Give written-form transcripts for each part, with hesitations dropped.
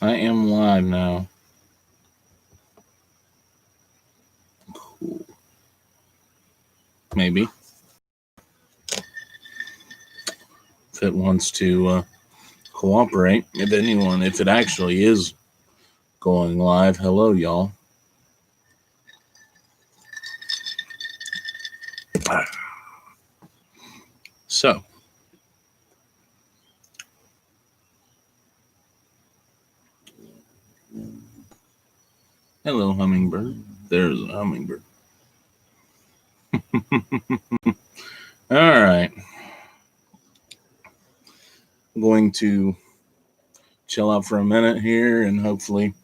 I am live now. Cool. Maybe. If it wants to cooperate. If it actually is going live. Hello, y'all. So. Hello, hummingbird. There's a hummingbird. All right. I'm going to chill out for a minute here and hopefully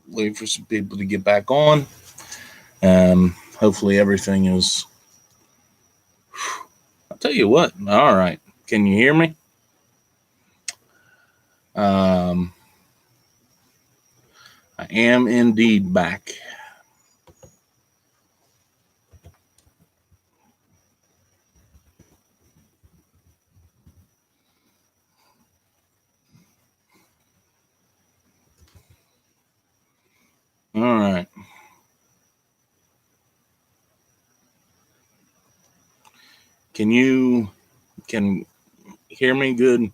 wait for some people to get back on. Hopefully everything is... I'll tell you what. All right. Can you hear me? I am indeed back. All right. Can you hear me good?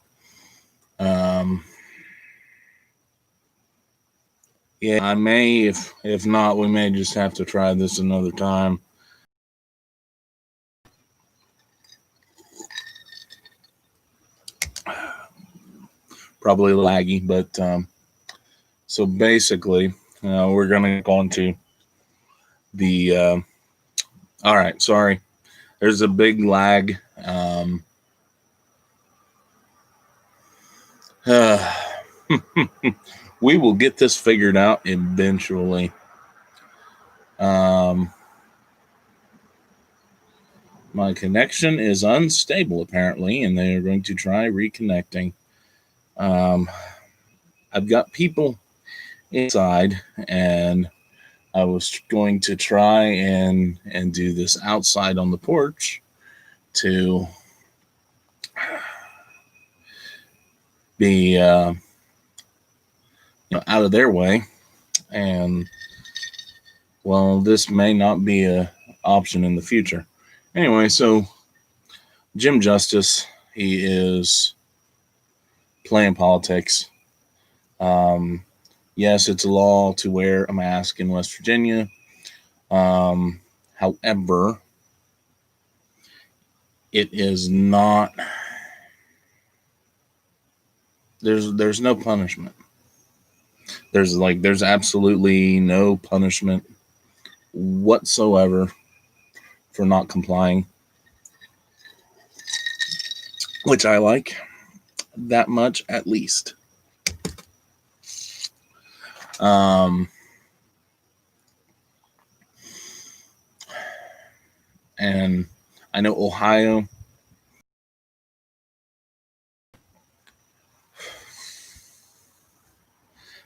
Yeah, I may. If not, we may just have to try this another time. Probably laggy, but so basically, we're gonna go on to the. All right, sorry. There's a big lag. We will get this figured out eventually. My connection is unstable apparently, and they are going to try reconnecting. I've got people inside, and I was going to try and do this outside on the porch to be out of their way, and well, this may not be an option in the future. Anyway, so Jim Justice, he is playing politics. Yes, it's a law to wear a mask in West Virginia. However, it is not. There's no punishment. There's absolutely no punishment whatsoever for not complying, which I like that much at least. And I know Ohio,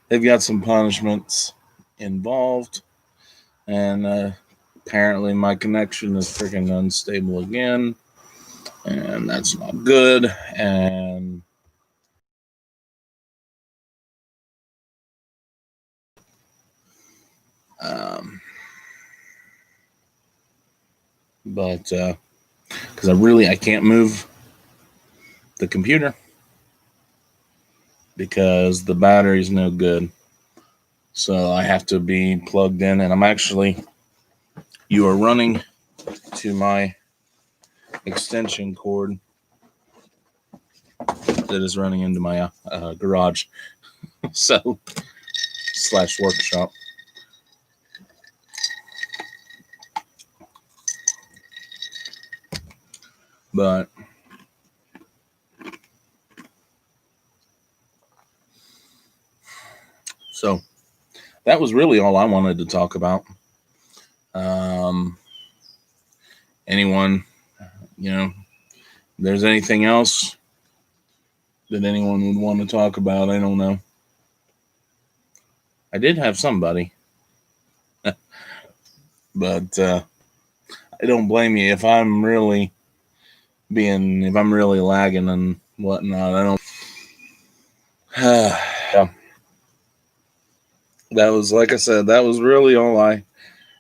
they've got some punishments involved, and apparently my connection is freaking unstable again, and that's not good. And but because I can't move the computer because the battery's no good, so I have to be plugged in, and you are running to my extension cord that is running into my garage so / workshop. But so that was really all I wanted to talk about. Anyone, if there's anything else that anyone would want to talk about, I don't know. I did have somebody, but I don't blame you if I'm really lagging and whatnot. Yeah. That was, like I said, that was really all I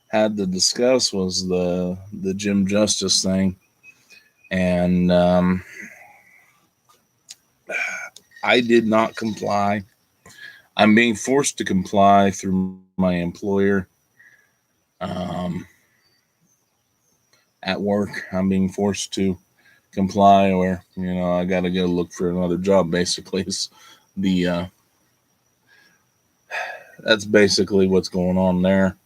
had to discuss was the Jim Justice thing. And I did not comply. I'm being forced to comply through my employer. Um, at work, I'm being forced to comply, or I got to go look for another job. Basically, is the that's basically what's going on there.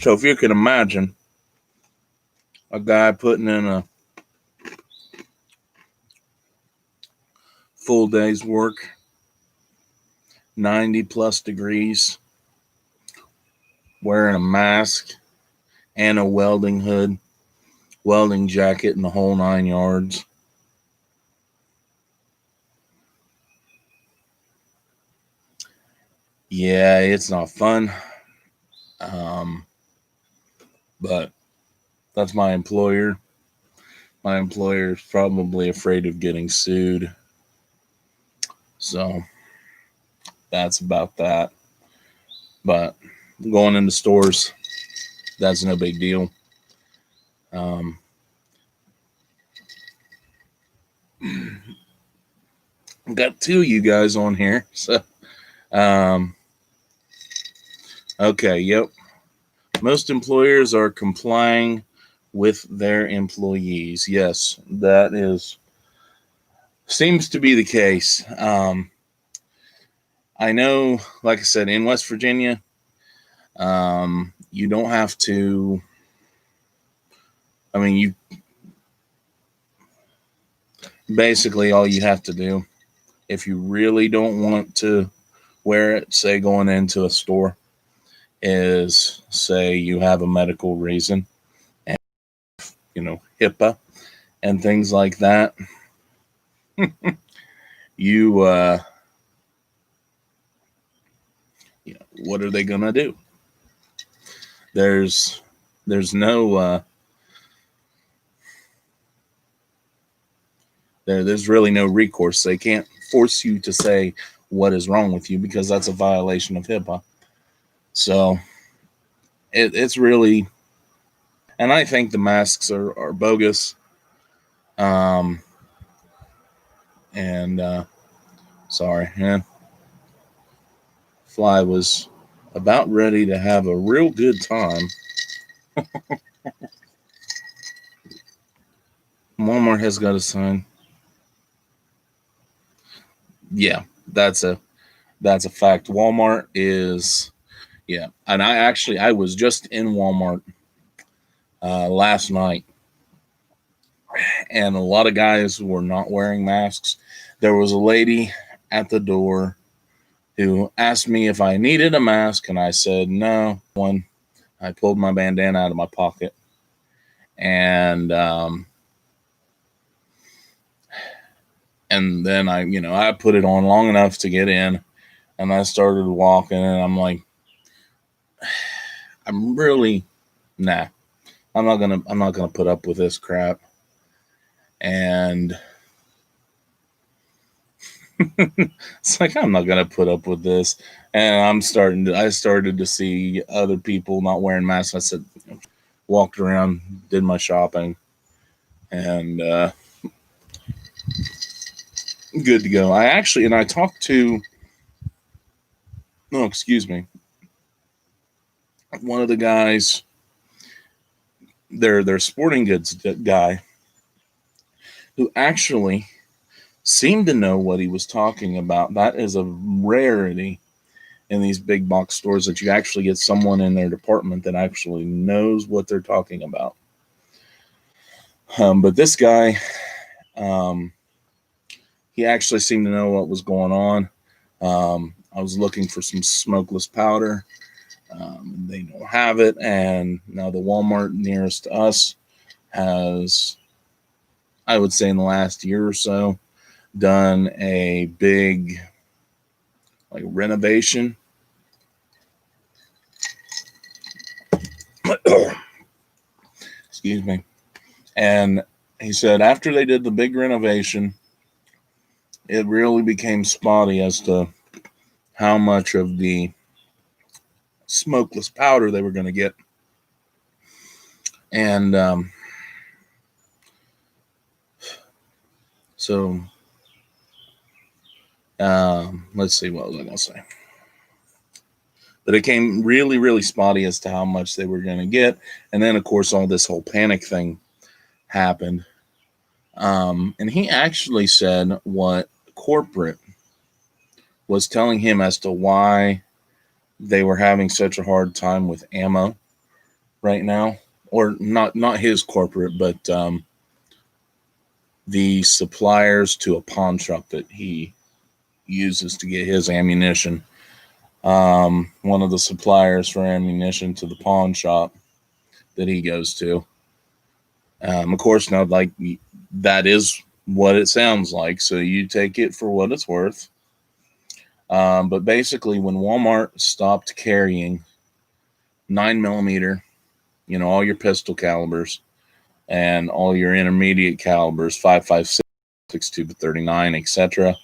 So if you can imagine a guy putting in a full day's work, 90 plus degrees, wearing a mask and a welding hood, welding jacket, and the whole 9 yards. Yeah, it's not fun. Um, but that's my employer. My employer is probably afraid of getting sued. So that's about that. But going into stores, that's no big deal. Um, got two of you guys on here. So, okay, yep. Most employers are complying with their employees. Yes, that seems to be the case. I know, like I said, in West Virginia, you don't have to. I mean, you basically all you have to do if you really don't want to wear it, say going into a store, is say you have a medical reason, and HIPAA and things like that. you, what are they gonna do? There's no there's really no recourse. They can't force you to say what is wrong with you because that's a violation of HIPAA. So it's really, and I think the masks are bogus. Um, and sorry, man. Fly was about ready to have a real good time. Walmart has got a sign. Yeah, that's a fact. Walmart is, yeah, and I was just in Walmart last night, and a lot of guys were not wearing masks. There was a lady at the door who asked me if I needed a mask, and I said no. I pulled my bandana out of my pocket, and then I put it on long enough to get in, and I started walking, and I'm like, I'm really nah. I'm not gonna put up with this crap. And it's like I'm not gonna put up with this. And I started to see other people not wearing masks. I said, walked around, did my shopping, and good to go. I talked to, no, excuse me, one of the guys, their sporting goods guy, who actually seemed to know what he was talking about. That is a rarity in these big box stores, that you actually get someone in their department that actually knows what they're talking about. But this guy, um, he actually seemed to know what was going on. I was looking for some smokeless powder. They don't have it, and now the Walmart nearest to us has, I would say in the last year or so, done a big like renovation. Excuse me. And he said after they did the big renovation, it really became spotty as to how much of the smokeless powder they were going to get. And so let's see, what was I going to say? But it came really, really spotty as to how much they were going to get. And then, of course, all this whole panic thing happened. And he actually said what corporate was telling him as to why they were having such a hard time with ammo right now. Or not his corporate, but the suppliers to a pawn shop that he uses to get his ammunition. One of the suppliers for ammunition to the pawn shop that he goes to. Of course, now, like, that is what it sounds like, so you take it for what it's worth. But basically, when Walmart stopped carrying 9mm, all your pistol calibers and all your intermediate calibers, 5.56, 6.2, 39, etc.,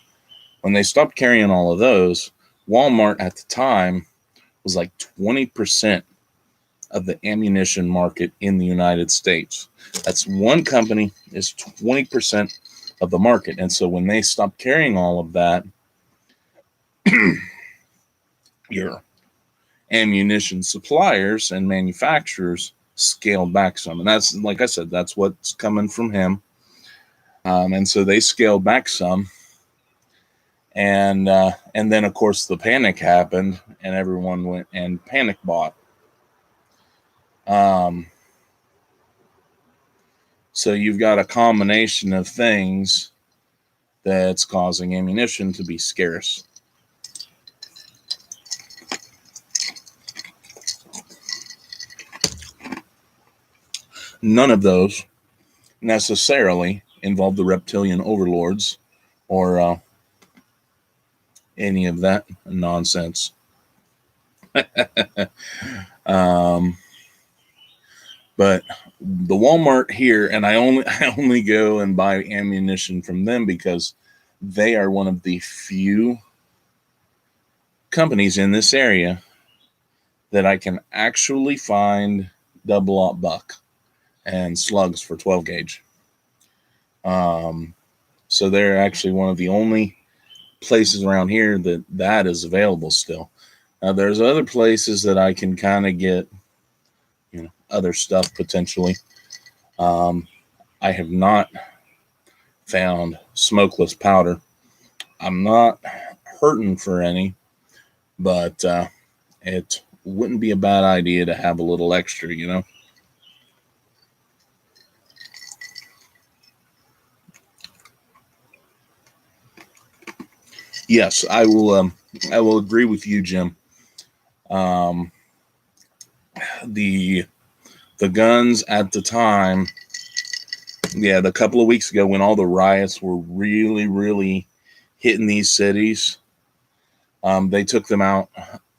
when they stopped carrying all of those, Walmart at the time was like 20% of the ammunition market in the United States. That's one company is 20% of the market. And so when they stopped carrying all of that, your ammunition suppliers and manufacturers scaled back some. And that's, like I said, that's what's coming from him. And so they scaled back some. And then, of course, the panic happened and everyone went and panic bought. So you've got a combination of things that's causing ammunition to be scarce. None of those necessarily involve the reptilian overlords or any of that nonsense. But the Walmart here, and I only go and buy ammunition from them because they are one of the few companies in this area that I can actually find double-aught buck and slugs for 12 gauge. So they're actually one of the only places around here that is available still. Now, there's other places that I can kind of get, other stuff potentially. I have not found smokeless powder. I'm not hurting for any, but it wouldn't be a bad idea to have a little extra, Yes, I will agree with you, Jim. The guns at the time, the couple of weeks ago when all the riots were really, really hitting these cities, they took them out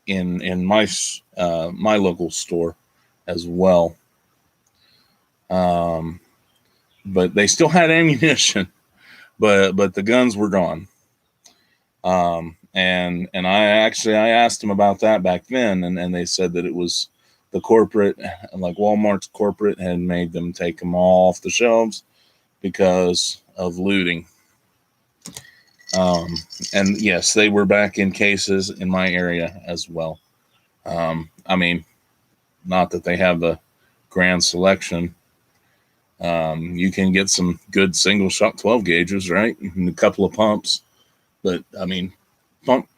in my local store as well. But they still had ammunition, but the guns were gone. And I asked them about that back then, and they said that it was the corporate, like Walmart's corporate, had made them take them all off the shelves because of looting. And yes, they were back in cases in my area as well. I mean, not that they have a grand selection. You can get some good single shot 12 gauges, right? And a couple of pumps, but I mean, pump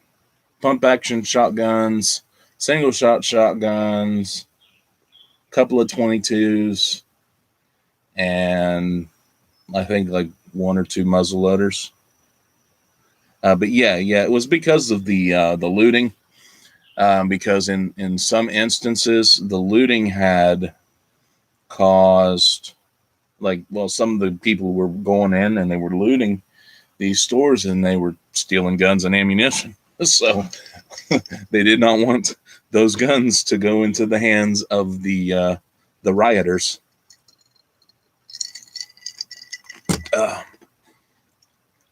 action shotguns, single shot shotguns, couple of 22s, and I think like one or two muzzle loaders. But yeah, it was because of the looting. Because in some instances, the looting had caused, some of the people were going in and they were looting these stores and they were stealing guns and ammunition. So they did not want those guns to go into the hands of the rioters.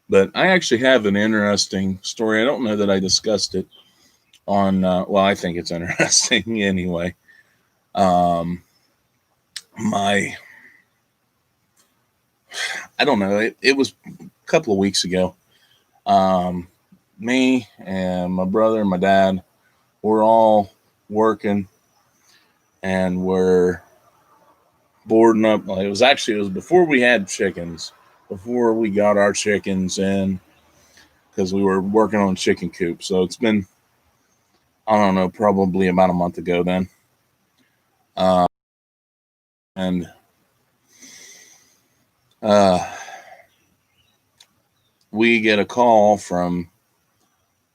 But I actually have an interesting story. I don't know that I discussed it on, well, I think it's interesting anyway. My, I don't know, it was a couple of weeks ago. Me and my brother and my dad were all working, and we're boarding up. It was before we had chickens, before we got our chickens in, because we were working on chicken coop. So it's been, I don't know, probably about a month ago then. And we get a call from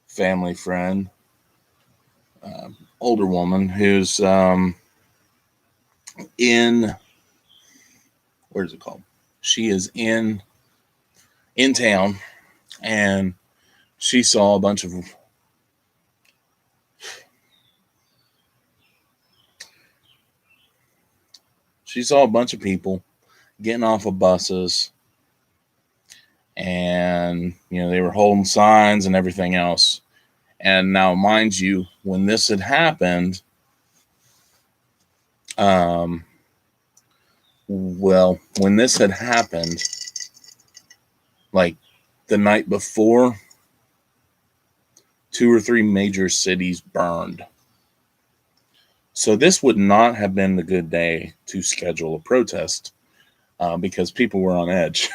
family friend, older woman who's in, where's it called? She is in town, and she saw a bunch of people getting off of buses, and they were holding signs and everything else. And now, mind you, when this had happened, when this had happened, like the night before, 2 or 3 major cities burned. So this would not have been a good day to schedule a protest, because people were on edge.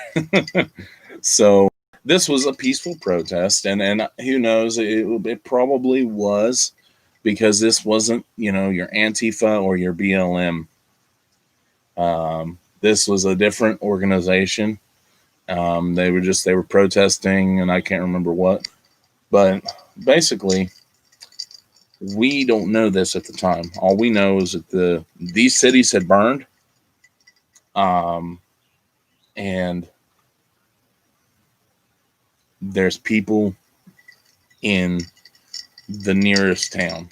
So this was a peaceful protest, and who knows, it probably was, because this wasn't, your Antifa or your BLM. This was a different organization. They were protesting, and I can't remember what. But basically, we don't know this at the time. All we know is that these cities had burned, and there's people in the nearest town,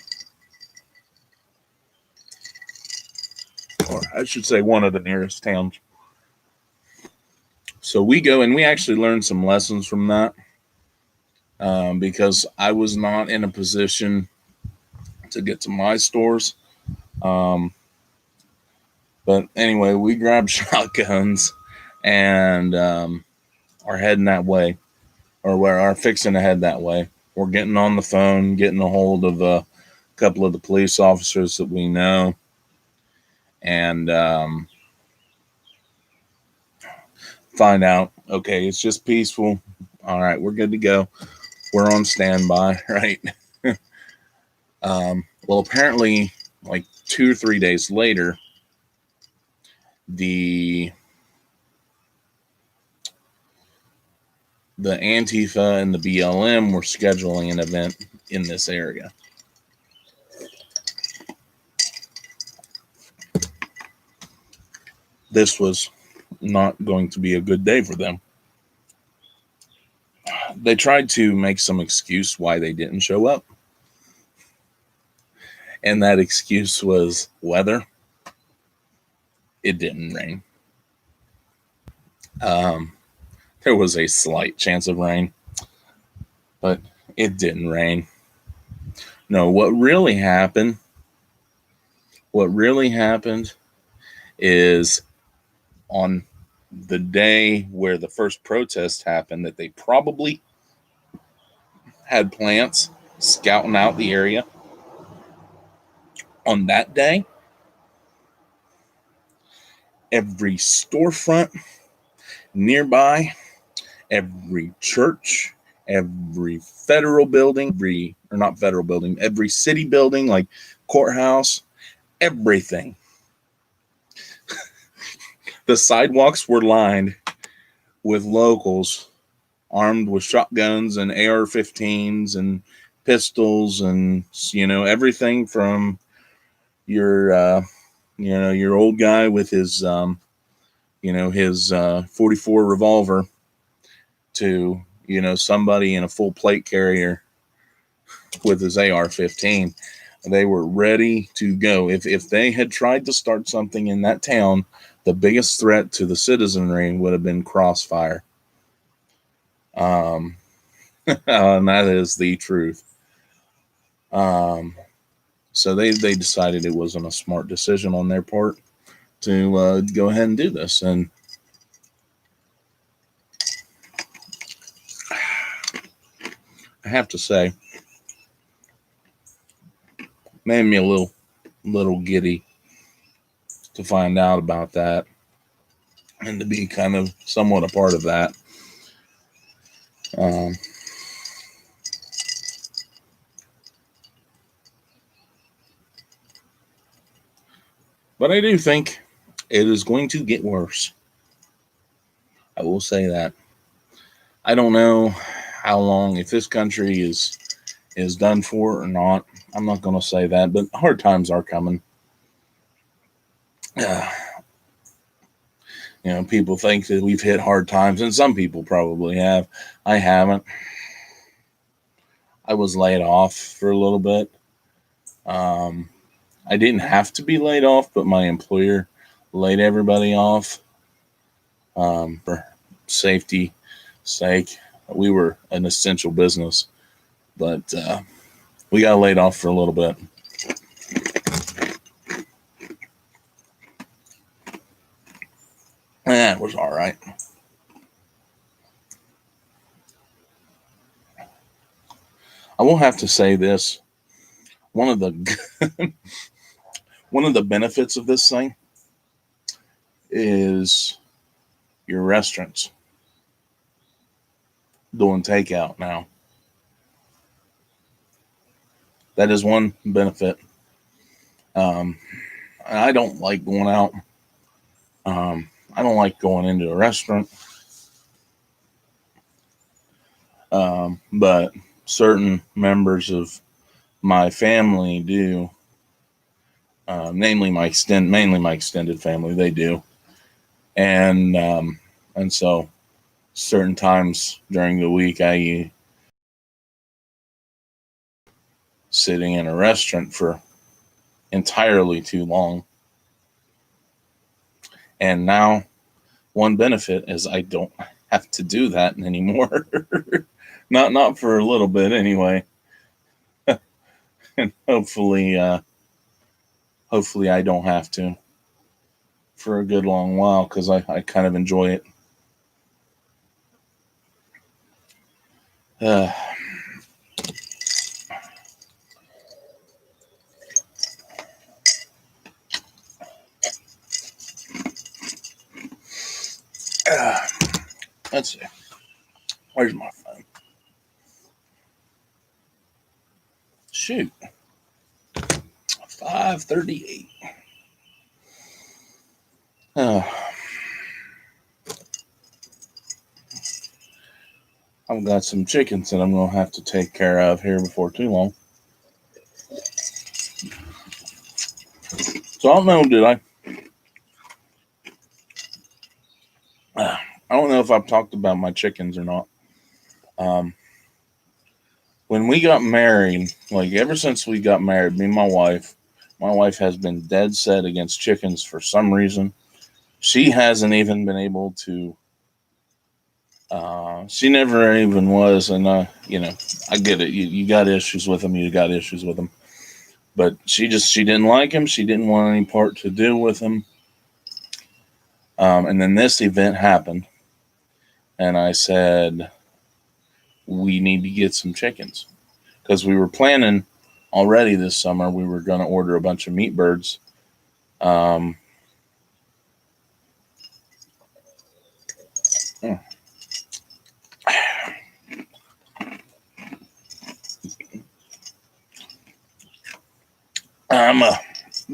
or I should say one of the nearest towns. So we go, and we actually learned some lessons from that, because I was not in a position to get to my stores. But anyway, we grabbed shotguns and are heading that way, or we are fixing to head that way. We're getting on the phone, getting a hold of a couple of the police officers that we know, and find out, okay, it's just peaceful. All right, we're good to go. We're on standby, right? Well, apparently, like 2 or 3 days later, the Antifa and the BLM were scheduling an event in this area. This was not going to be a good day for them. They tried to make some excuse why they didn't show up, and that excuse was weather. It didn't rain. There was a slight chance of rain, but it didn't rain. No, what really happened is, on the day where the first protest happened, that they probably had plants scouting out the area. On that day, every storefront nearby, every church, every federal building, every city building, like courthouse, everything. The sidewalks were lined with locals armed with shotguns and AR-15s and pistols, and everything from your old guy with his 44 revolver to somebody in a full plate carrier with his AR-15. They were ready to go. If they had tried to start something in that town, the biggest threat to the citizenry would have been crossfire. And that is the truth. So they decided it wasn't a smart decision on their part to go ahead and do this. And I have to say, made me a little giddy to find out about that and to be kind of somewhat a part of that. But I do think it is going to get worse. I will say that. I don't know how long, if this country is done for or not. I'm not going to say that, but hard times are coming. People think that we've hit hard times, and some people probably have. I haven't. I was laid off for a little bit. I didn't have to be laid off, but my employer laid everybody off for safety sake. We were an essential business, but we got laid off for a little bit. It was all right. I will have to say this. One of the one of the benefits of this thing is your restaurants doing takeout now. That is one benefit. I don't like going out. I don't like going into a restaurant. But certain members of my family do. Mainly my extended family, they do. And so certain times during the week I sitting in a restaurant for entirely too long. And now one benefit is I don't have to do that anymore. not for a little bit anyway. And hopefully I don't have to for a good long while, because I kind of enjoy it. Let's see. Where's my phone? Shoot. 5:38. I've got some chickens that I'm going to have to take care of here before too long. So I don't know, did I? I don't know if I've talked about my chickens or not. When we got married, like ever since we got married, me and my wife has been dead set against chickens for some reason. She hasn't even been able to. She never even was, and I get it. You got issues with them. You got issues with them. But she didn't like him. She didn't want any part to do with him. And then this event happened, and I said, we need to get some chickens, because we were planning already this summer. We were going to order a bunch of meat birds. I'm a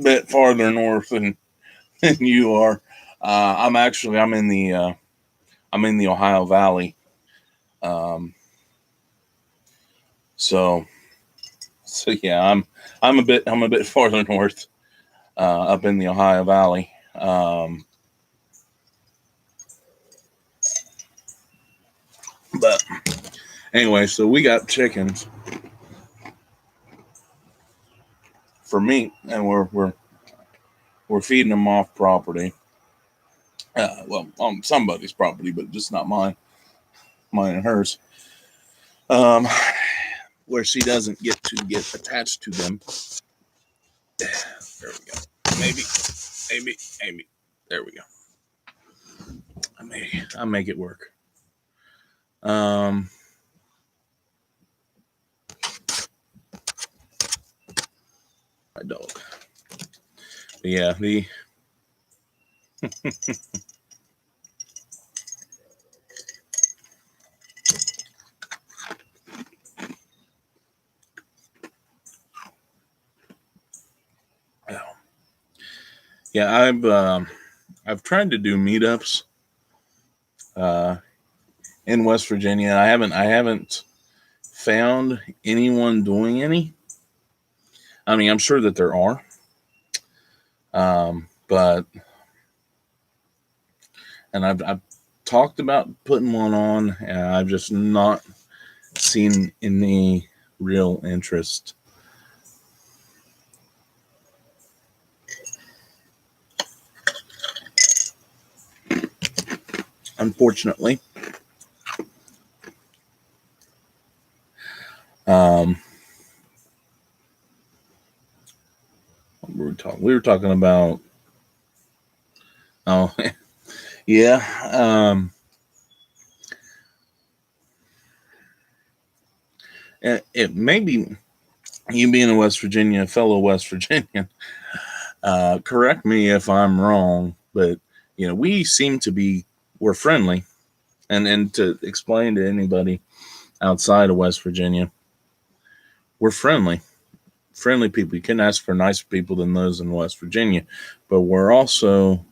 bit farther north than you are. I'm in the Ohio Valley. So yeah, I'm a bit farther north, up in the Ohio Valley. But anyway, so we got chickens for meat, and we're feeding them off property. On somebody's property, but just not mine and hers. Where she doesn't get to get attached to them. There we go. Maybe. There we go. I'll make it work. My dog. But yeah, the yeah, I've tried to do meetups in West Virginia. I haven't found anyone doing any. I mean, I'm sure that there are, but I've talked about putting one on, and I've just not seen any real interest. Unfortunately. We were talking about, oh yeah, it maybe you being a West Virginia, fellow West Virginian, correct me if I'm wrong, but we seem to we're friendly, and to explain to anybody outside of West Virginia, we're friendly people. You can ask for nicer people than those in West Virginia, but we're also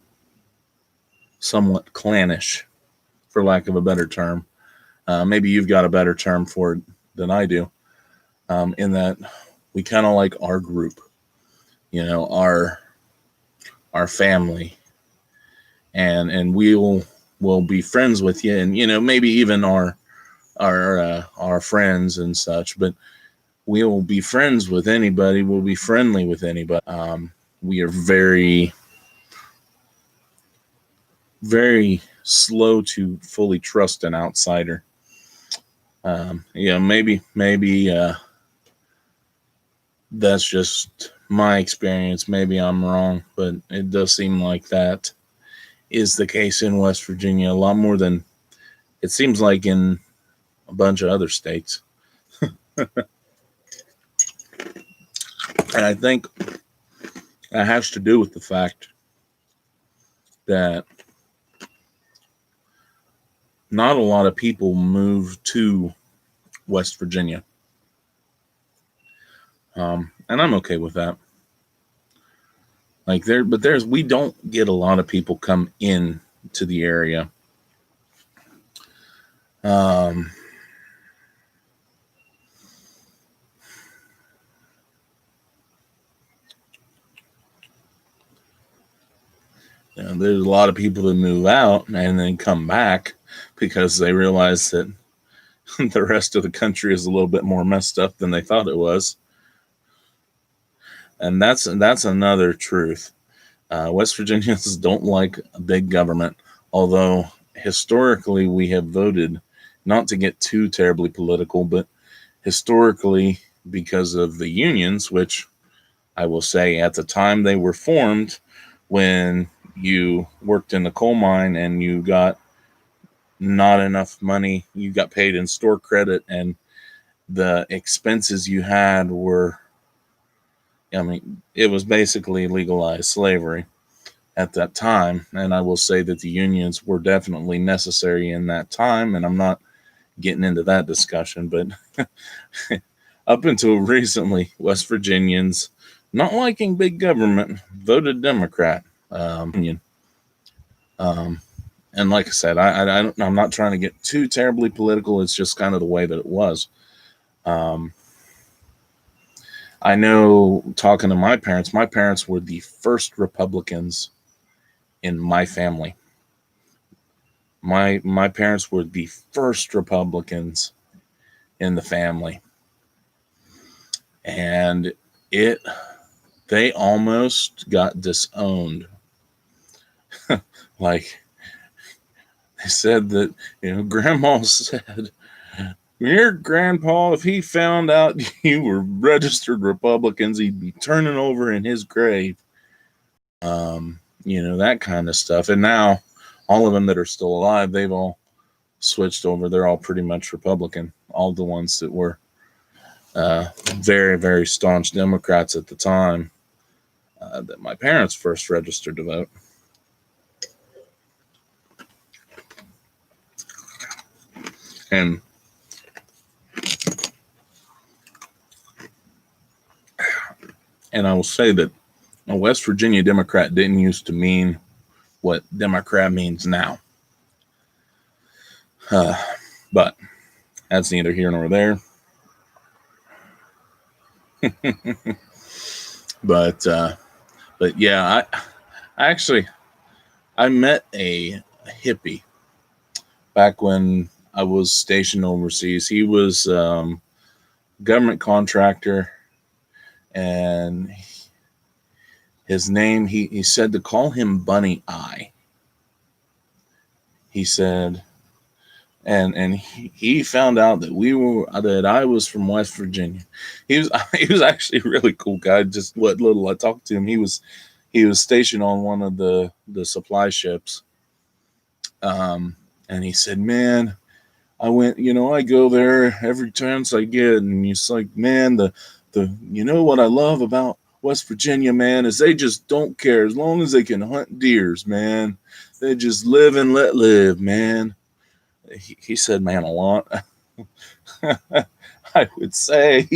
somewhat clannish, for lack of a better term. Maybe you've got a better term for it than I do, in that we kind of like our group, our family, and we'll be friends with you, and maybe even our friends and such, but we will be friends with anybody. We'll be friendly with anybody. We are very, very slow to fully trust an outsider. Maybe that's just my experience. Maybe I'm wrong, but it does seem like that is the case in West Virginia a lot more than it seems like in a bunch of other states. And I think that has to do with the fact that not a lot of people move to West Virginia. And I'm okay with that. We don't get a lot of people come in to the area. There's a lot of people that move out and then come back because they realize that the rest of the country is a little bit more messed up than they thought it was. And that's another truth. West Virginians don't like big government, although historically we have voted, not to get too terribly political, but historically because of the unions, which I will say at the time they were formed, when you worked in the coal mine and you got not enough money, you got paid in store credit, and the expenses you had were, it was basically legalized slavery at that time. And I will say that the unions were definitely necessary in that time, and I'm not getting into that discussion, but up until recently, West Virginians, not liking big government, voted Democrat. And like I said, I'm not trying to get too terribly political. It's just kind of the way that it was. I know, talking to my parents were the first Republicans in my family. My parents were the first Republicans in the family. And they almost got disowned. Like, They said that, Grandma said, your grandpa, if he found out you were registered Republicans, he'd be turning over in his grave. That kind of stuff. And now all of them that are still alive, they've all switched over. They're all pretty much Republican. All the ones that were very, very staunch Democrats at the time that my parents first registered to vote. And I will say that a West Virginia Democrat didn't used to mean what Democrat means now. But that's neither here nor there. But yeah, I met a hippie back when I was stationed overseas. He was government contractor, and his name, he said to call him Bunny Eye. He said, and he found out that I was from West Virginia. He was actually a really cool guy. Just what little I talked to him, he was stationed on one of the supply ships. And he said, man, I went, I go there every chance I get, and he's like, man, the what I love about West Virginia, man, is they just don't care as long as they can hunt deers, man. They just live and let live, man. He said, man, a lot. I would say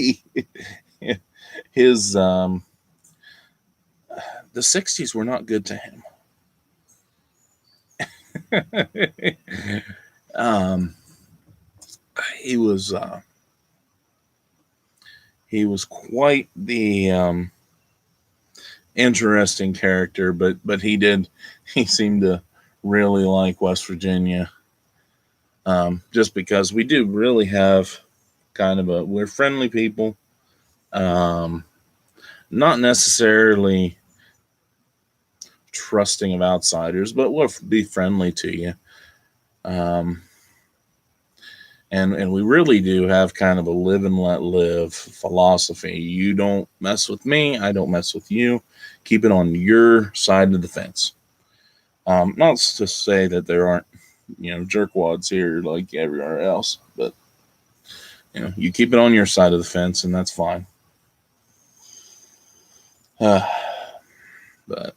his the 60s were not good to him. He was quite the interesting character, but he seemed to really like West Virginia, just because we do really have we're friendly people, not necessarily trusting of outsiders, but we'll be friendly to you. And we really do have kind of a live and let live philosophy. You don't mess with me, I don't mess with you. Keep it on your side of the fence. Not to say that there aren't, jerkwads here like everywhere else, but you keep it on your side of the fence, and that's fine. But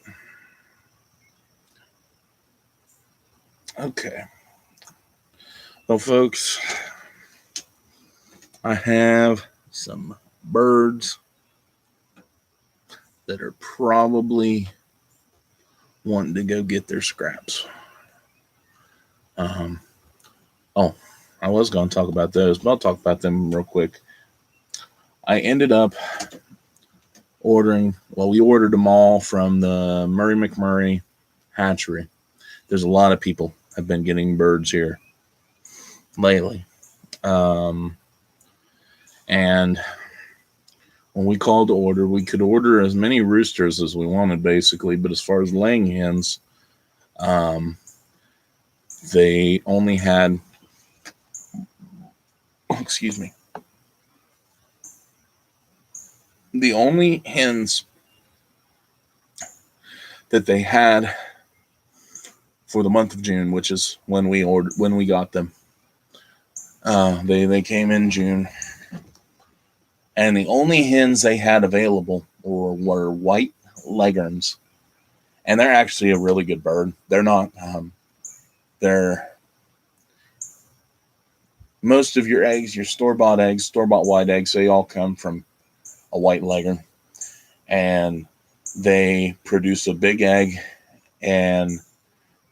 okay. Well, folks, I have some birds that are probably wanting to go get their scraps. I was going to talk about those, but I'll talk about them real quick. I ended up we ordered them all from the Murray McMurray hatchery. There's a lot of people have been getting birds here lately. And when we called to order, we could order as many roosters as we wanted, basically. But as far as laying hens, they only had, excuse me, the only hens that they had for the month of June, which is when we got them. They came in June, and the only hens they had available were white leghorns, and they're actually a really good bird. They're not. Most of your eggs, your store-bought white eggs, they all come from a white leghorn, and they produce a big egg, and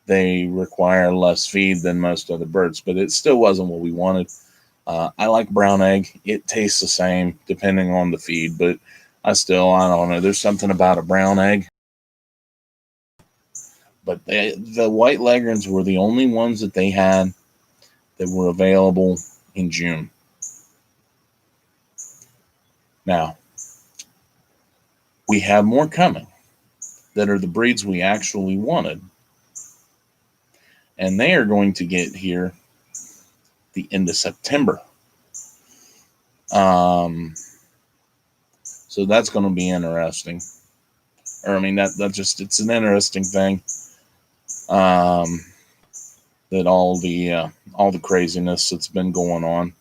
they require less feed than most other birds, but it still wasn't what we wanted. I like brown egg. It tastes the same depending on the feed, but I don't know. There's something about a brown egg. But the white leghorns were the only ones that they had that were available in June. Now, we have more coming that are the breeds we actually wanted. and they are going to get here the end of September. So that's going to be interesting. Or I mean, it's an interesting thing. That all the craziness that's been going on.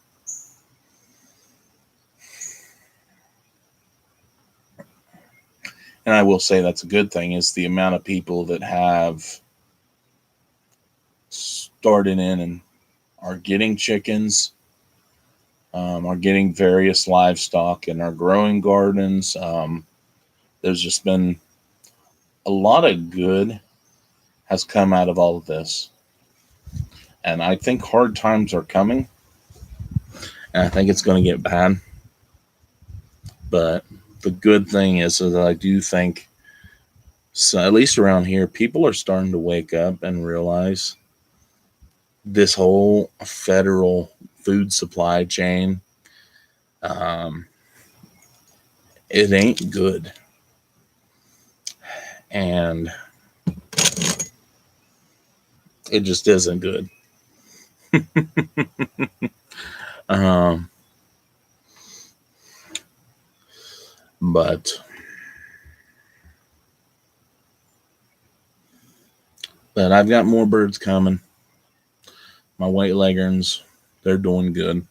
And I will say that's a good thing, is the amount of people that have started in and are getting chickens, are getting various livestock, and are growing gardens. There's just been a lot of good has come out of all of this. And I think hard times are coming. And I think it's going to get bad. But the good thing is that I do think, so at least around here, people are starting to wake up and realize this whole federal food supply chain, it ain't good. And it just isn't good. But I've got more birds coming. My white leghorns, they're doing good.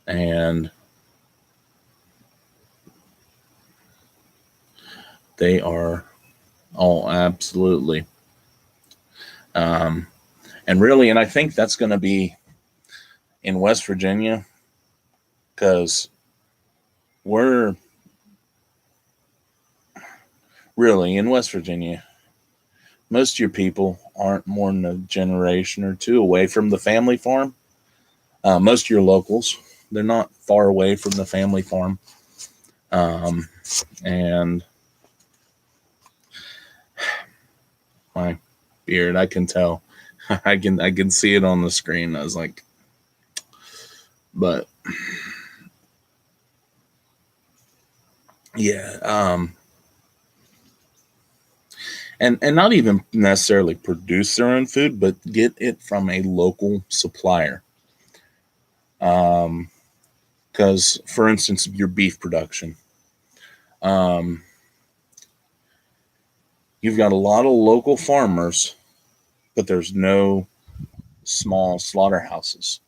And they are all absolutely. And really, and I think that's going to be in West Virginia, because we're really in West Virginia. Most of your people aren't more than a generation or two away from the family farm. Most of your locals, they're not far away from the family farm. And my beard, I can tell. I can see it on the screen. I was like, but yeah, and not even necessarily produce their own food, but get it from a local supplier. Because, for instance, your beef production, you've got a lot of local farmers, but there's no small slaughterhouses.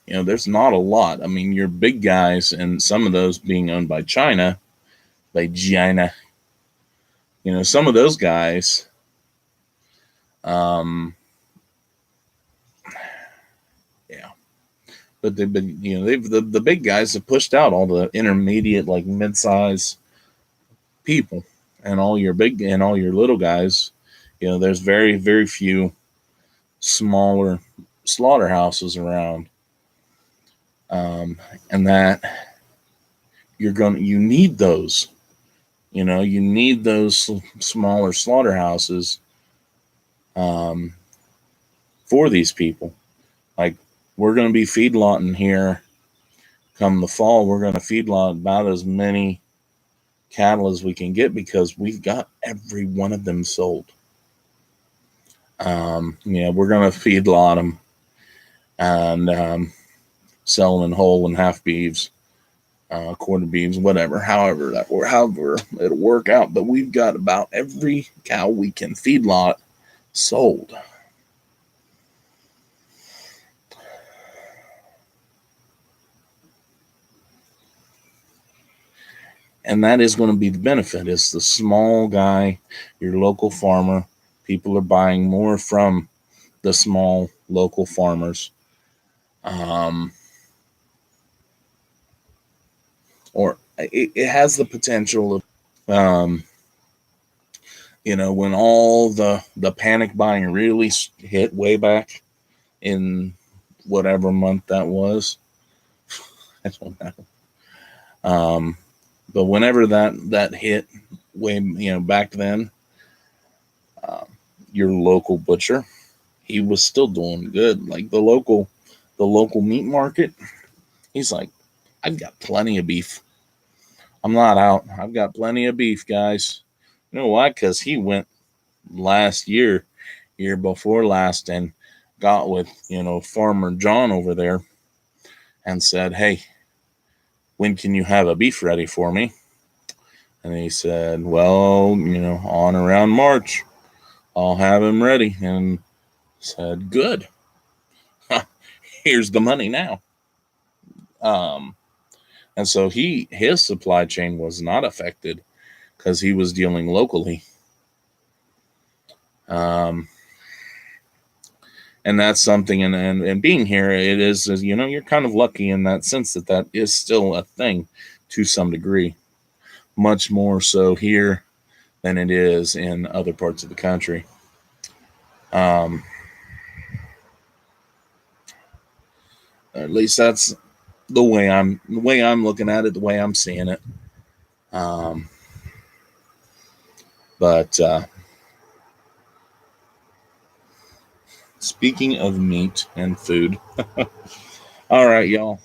There's not a lot. I mean, your big guys, and some of those being owned by China. Some of those guys, yeah. But they've been, the big guys have pushed out all the intermediate, like mid-size people, and all your big and all your little guys. There's very, very few smaller slaughterhouses around. And that you need those. You need those smaller slaughterhouses for these people. Like, we're going to be feedlotting here come the fall. We're going to feedlot about as many cattle as we can get, because we've got every one of them sold. We're going to feedlot them and sell them in whole and half beeves, quarter beeves, whatever, however it'll work out. But we've got about every cow we can feedlot sold. And that is going to be the benefit, is the small guy, your local farmer. People are buying more from the small local farmers. Or it has the potential of, when all the panic buying really hit way back in whatever month that was. I don't know. But whenever that hit way, back then, your local butcher, he was still doing good. Like the local meat market, he's like, I've got plenty of beef. I'm not out. I've got plenty of beef, guys. You know why? Because he went last year before last, and got with, Farmer John over there and said, hey, when can you have a beef ready for me? And he said, well, on around March, I'll have him ready. And said, good. Here's the money now. And so his supply chain was not affected because he was dealing locally. And that's something, and being here, it is, you're kind of lucky in that sense that is still a thing to some degree, much more so here than it is in other parts of the country. At least that's the way I'm looking at it, the way I'm seeing it. But speaking of meat and food, all right, y'all.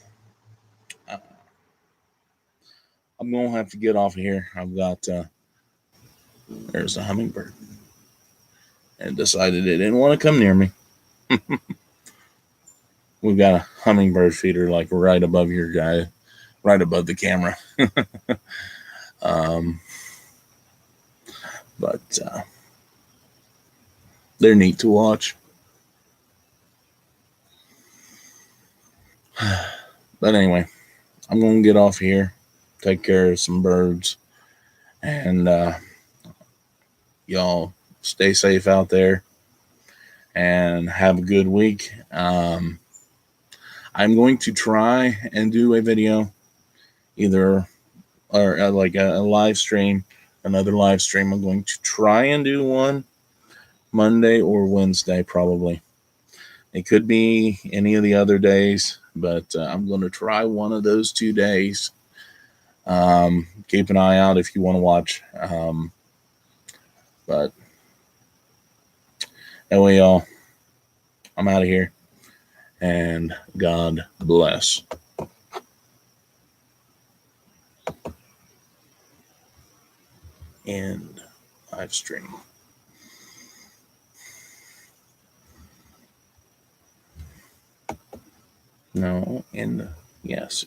I'm gonna have to get off of here. I've got there's a hummingbird, and decided it didn't want to come near me. We've got a hummingbird feeder like right above your guy, right above the camera. But they're neat to watch. But anyway, I'm going to get off here, take care of some birds, and y'all stay safe out there and have a good week. I'm going to try and do a video, either or like a live stream, another live stream. I'm going to try and do one Monday or Wednesday, probably. It could be any of the other days, but I'm going to try one of those 2 days. Keep an eye out if you want to watch. But anyway, y'all, I'm out of here, and God bless. End live stream. No, yes.